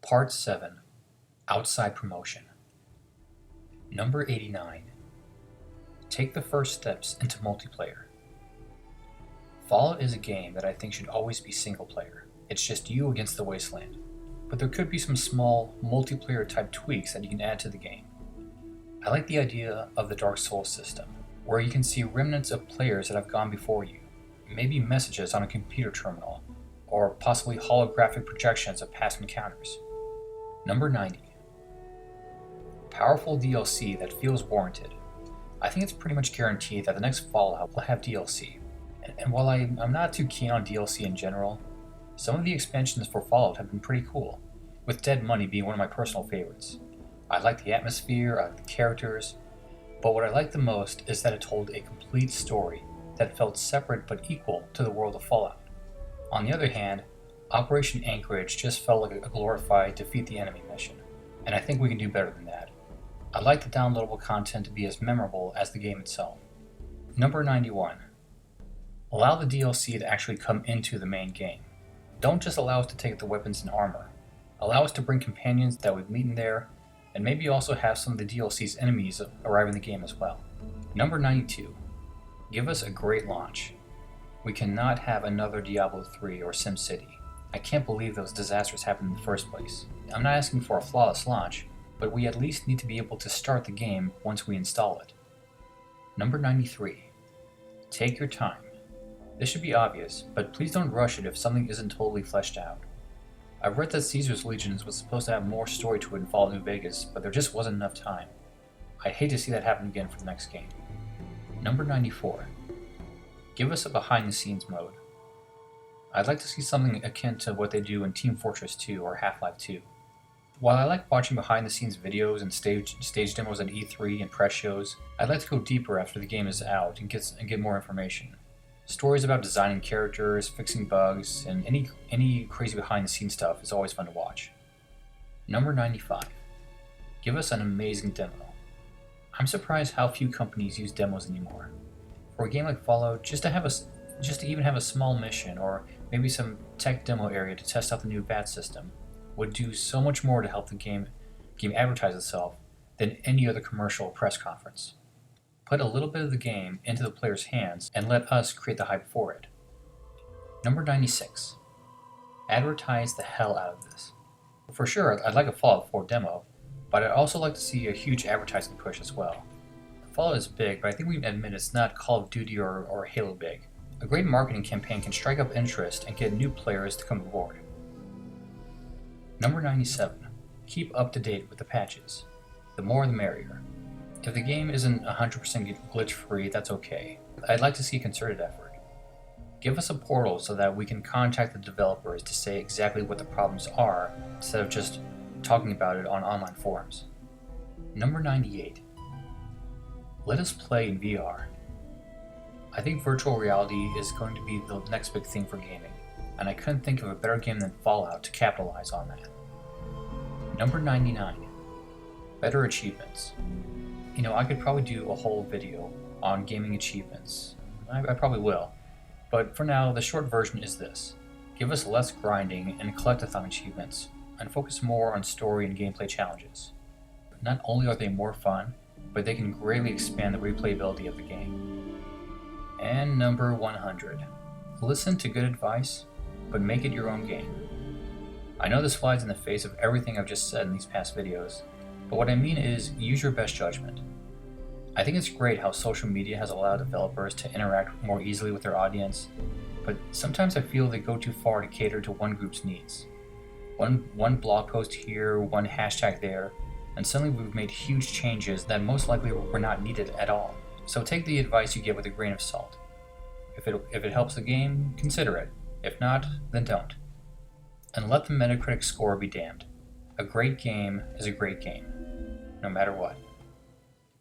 Part 7, Outside Promotion. Number 89. Take the first steps into multiplayer. Fallout is a game that I think should always be single player. It's just you against the wasteland. But there could be some small multiplayer type tweaks that you can add to the game. I like the idea of the Dark Souls system, where you can see remnants of players that have gone before you, maybe messages on a computer terminal, or possibly holographic projections of past encounters. Number 90. Powerful DLC that feels warranted. I think it's pretty much guaranteed that the next Fallout will have DLC. And while I'm not too keen on DLC in general, some of the expansions for Fallout have been pretty cool, with Dead Money being one of my personal favorites. I like the atmosphere, I like the characters, but what I like the most is that it told a complete story that felt separate but equal to the world of Fallout. On the other hand, Operation Anchorage just felt like a glorified defeat the enemy mission, and I think we can do better than that. I'd like the downloadable content to be as memorable as the game itself. Number 91. Allow the DLC to actually come into the main game. Don't just allow us to take the weapons and armor. Allow us to bring companions that we've met in there, and maybe also have some of the DLC's enemies arrive in the game as well. Number 92. Give us a great launch. We cannot have another Diablo 3 or SimCity. I can't believe those disasters happened in the first place. I'm not asking for a flawless launch, but we at least need to be able to start the game once we install it. Number 93. Take your time. This should be obvious, but please don't rush it if something isn't totally fleshed out. I've read that Caesar's Legions was supposed to have more story to it in Fallout New Vegas, but there just wasn't enough time. I'd hate to see that happen again for the next game. Number 94. Give us a behind-the-scenes mode. I'd like to see something akin to what they do in Team Fortress 2 or Half-Life 2. While I like watching behind-the-scenes videos and stage demos at E3 and press shows, I'd like to go deeper after the game is out and get more information. Stories about designing characters, fixing bugs, and any crazy behind-the-scenes stuff is always fun to watch. Number 95. Give us an amazing demo. I'm surprised how few companies use demos anymore. For a game like Fallout, just to even have a small mission or maybe some tech demo area to test out the new VAT system would do so much more to help the game advertise itself than any other commercial or press conference. Put a little bit of the game into the player's hands and let us create the hype for it. Number 96. Advertise the hell out of this. For sure, I'd like a Fallout 4 demo, but I'd also like to see a huge advertising push as well. Fallout is big, but I think we can admit it's not Call of Duty or Halo big. A great marketing campaign can strike up interest and get new players to come aboard. Number 97. Keep up to date with the patches. The more the merrier. If the game isn't 100% glitch-free, that's okay. I'd like to see a concerted effort. Give us a portal so that we can contact the developers to say exactly what the problems are, instead of just talking about it on online forums. Number 98. Let us play in VR. I think virtual reality is going to be the next big thing for gaming, and I couldn't think of a better game than Fallout to capitalize on that. Number 99. Better achievements. I could probably do a whole video on gaming achievements. I probably will. But for now, the short version is this. Give us less grinding and collectathon achievements, and focus more on story and gameplay challenges. Not only are they more fun, but they can greatly expand the replayability of the game. And number 100. Listen to good advice, but make it your own game. I know this flies in the face of everything I've just said in these past videos, but what I mean is use your best judgment. I think it's great how social media has allowed developers to interact more easily with their audience, but sometimes I feel they go too far to cater to one group's needs. One blog post here, one hashtag there, and suddenly we've made huge changes that most likely were not needed at all. So take the advice you get with a grain of salt. If it helps the game, consider it. If not, then don't. And let the Metacritic score be damned. A great game is a great game, no matter what.